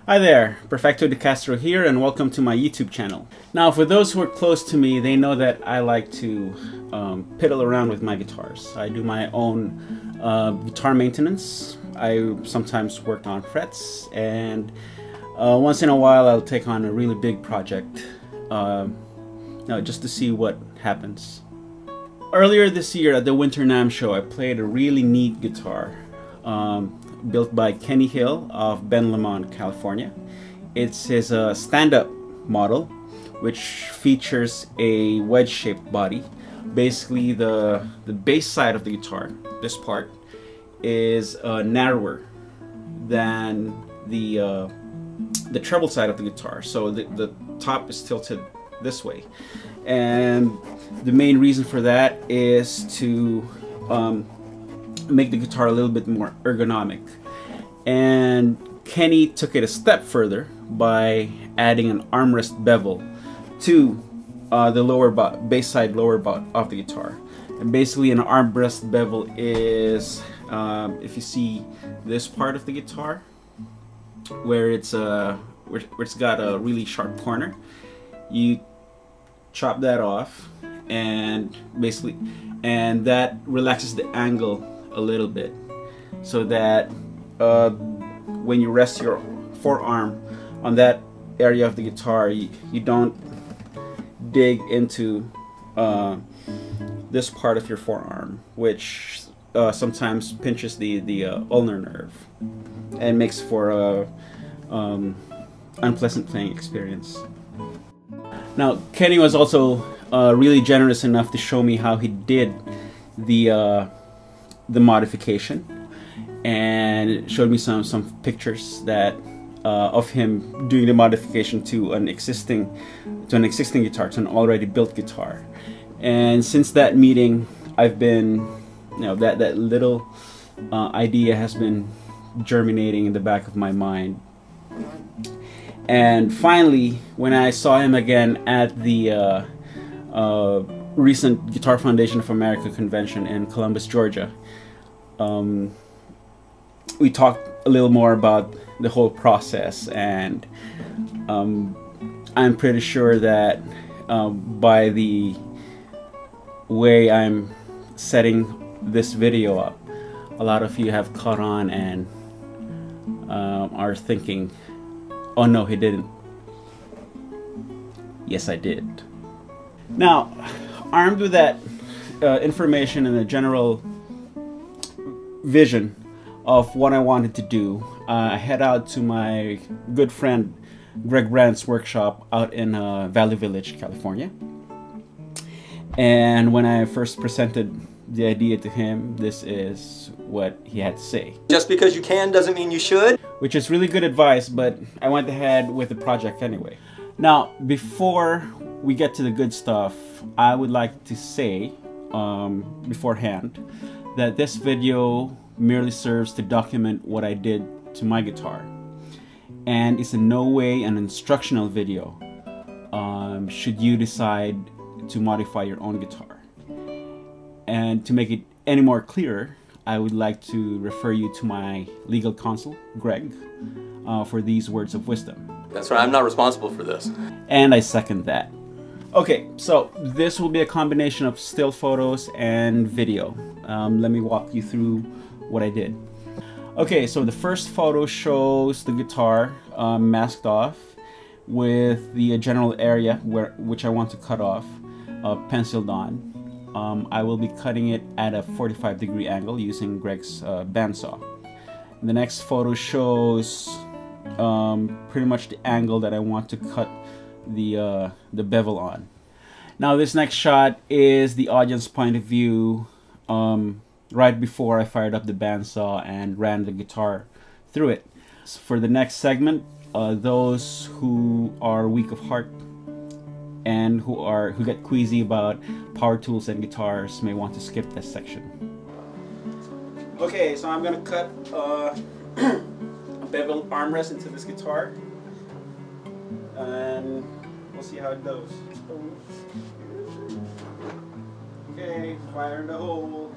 Hi there, Perfecto De Castro here, and welcome to my YouTube channel. Now, for those who are close to me, they know that I like to piddle around with my guitars. I do my own guitar maintenance. I sometimes work on frets, and once in a while I'll take on a really big project just to see what happens. Earlier this year at the Winter NAMM show, I played a really neat guitar built by Kenny Hill of Ben Lamont, California. It's his stand-up model, which features a wedge-shaped body. Basically, the bass side of the guitar, this part, is narrower than the treble side of the guitar. So the top is tilted this way, and the main reason for that is to make the guitar a little bit more ergonomic. And Kenny took it a step further by adding an armrest bevel to the lower bass side lower butt of the guitar. And basically, an armrest bevel is if you see this part of the guitar where it's got a really sharp corner, you chop that off, and basically that relaxes the angle a little bit, so that when you rest your forearm on that area of the guitar, you don't dig into this part of your forearm, which sometimes pinches the ulnar nerve and makes for a unpleasant playing experience. Now, Kenny was also really generous enough to show me how he did the modification, and showed me some pictures that of him doing the modification to an existing guitar, to an already built guitar. And since that meeting, I've been, that little idea has been germinating in the back of my mind. And finally, when I saw him again at the recent Guitar Foundation of America convention in Columbus, Georgia, we talked a little more about the whole process, and I'm pretty sure that by the way I'm setting this video up, a lot of you have caught on and are thinking, oh no, he didn't. Yes, I did. Now, armed with that information and a general vision of what I wanted to do, I head out to my good friend Greg Brandt's workshop out in Valley Village, California. And when I first presented the idea to him, this is what he had to say. Just because you can doesn't mean you should. Which is really good advice, but I went ahead with the project anyway. Now, before we get to the good stuff, I would like to say beforehand that this video merely serves to document what I did to my guitar, and it's in no way an instructional video should you decide to modify your own guitar. And to make it any more clearer, I would like to refer you to my legal counsel, Greg, for these words of wisdom. That's right, I'm not responsible for this. And I second that. Okay, so this will be a combination of still photos and video. Let me walk you through what I did. Okay, so the first photo shows the guitar masked off with the general area which I want to cut off, penciled on. I will be cutting it at a 45-degree angle using Greg's bandsaw. The next photo shows pretty much the angle that I want to cut the bevel on. Now, this next shot is the audience point of view right before I fired up the bandsaw and ran the guitar through it. So for the next segment, those who are weak of heart and who get queasy about power tools and guitars may want to skip this section. Okay, so I'm gonna cut a bevel armrest into this guitar, and we'll see how it goes. Okay, fire in the hole.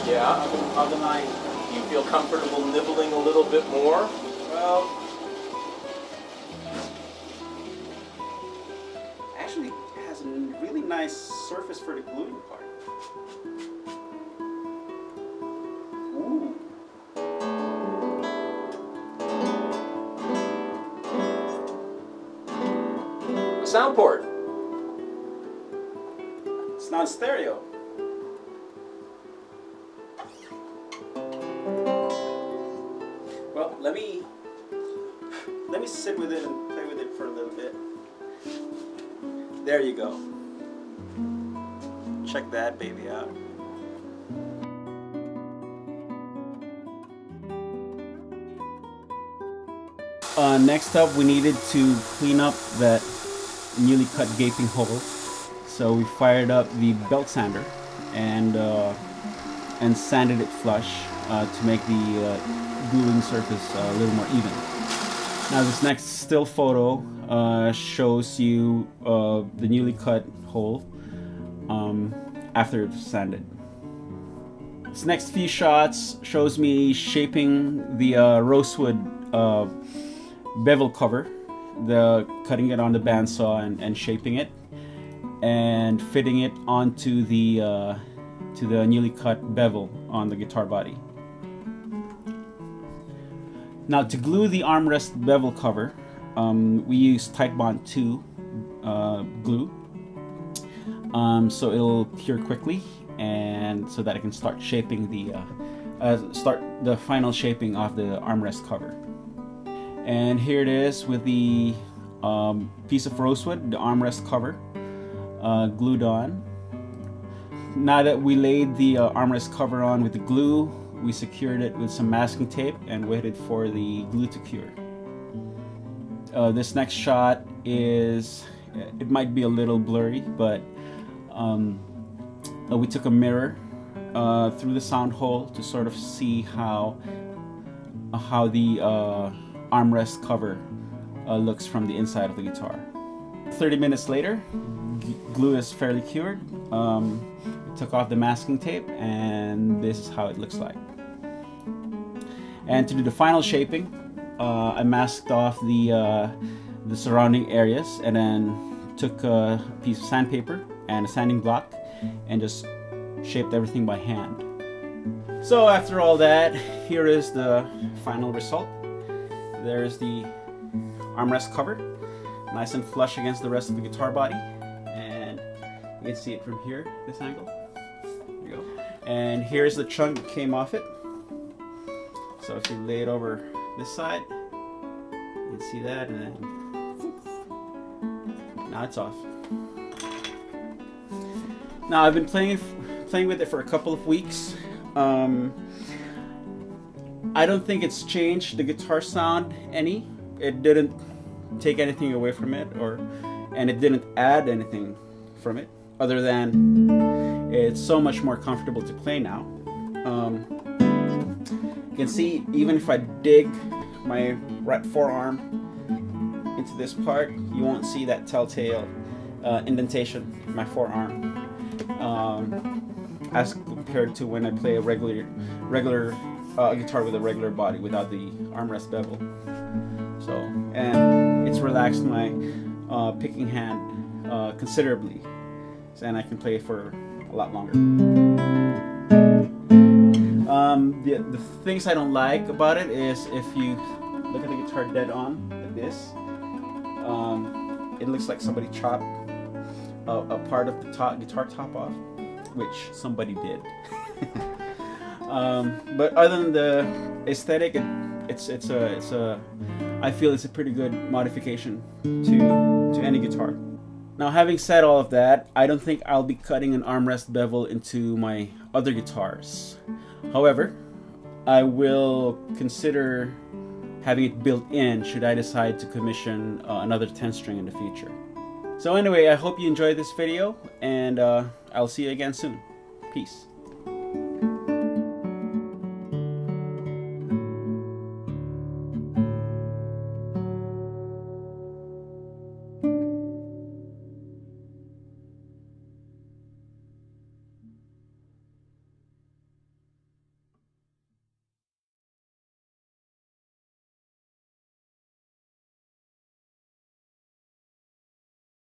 Yeah? of the line. Do you feel comfortable nibbling a little bit more? Well, actually has a really nice surface for the gluing part. Ooh. A sound port. It's not stereo. Well, let me sit with it and play with it for a little bit. There you go. Check that baby out. Next up, we needed to clean up that newly cut gaping hole. So we fired up the belt sander and sanded it flush to make the gluing surface a little more even. Now this next still photo shows you the newly cut hole after it's sanded. This next few shots shows me shaping the rosewood bevel cover, cutting it on the bandsaw and shaping it, and fitting it onto the newly cut bevel on the guitar body. Now to glue the armrest bevel cover, we use Titebond 2 glue, so it'll cure quickly, and so that I can start shaping the final shaping of the armrest cover. And here it is with the piece of rosewood, the armrest cover, glued on. Now that we laid the armrest cover on with the glue, we secured it with some masking tape and waited for the glue to cure. This next shot it might be a little blurry, but we took a mirror through the sound hole to sort of see how the armrest cover looks from the inside of the guitar. 30 minutes later, glue is fairly cured. Took off the masking tape, and this is how it looks like. And to do the final shaping, I masked off the surrounding areas, and then took a piece of sandpaper and a sanding block and just shaped everything by hand. So after all that, here is the final result. There's the armrest cover, nice and flush against the rest of the guitar body, and you can see it from here, this angle. There you go. And here's the chunk that came off it. So if you lay it over this side, you can see that, and then now it's off. Now I've been playing with it for a couple of weeks. I don't think it's changed the guitar sound any. It didn't take anything away from it, and it didn't add anything from it, other than it's so much more comfortable to play now. You can see, even if I dig my right forearm into this part, you won't see that telltale indentation in my forearm, as compared to when I play a regular guitar with a regular body without the armrest bevel. So, and it's relaxed my picking hand considerably, and I can play for a lot longer. The things I don't like about it is if you look at the guitar dead on like this, it looks like somebody chopped a part of the guitar top off, which somebody did. But other than the aesthetic, I feel it's a pretty good modification to any guitar. Now, having said all of that, I don't think I'll be cutting an armrest bevel into my other guitars. However, I will consider having it built in should I decide to commission another 10-string in the future. So anyway, I hope you enjoyed this video, and I'll see you again soon. Peace.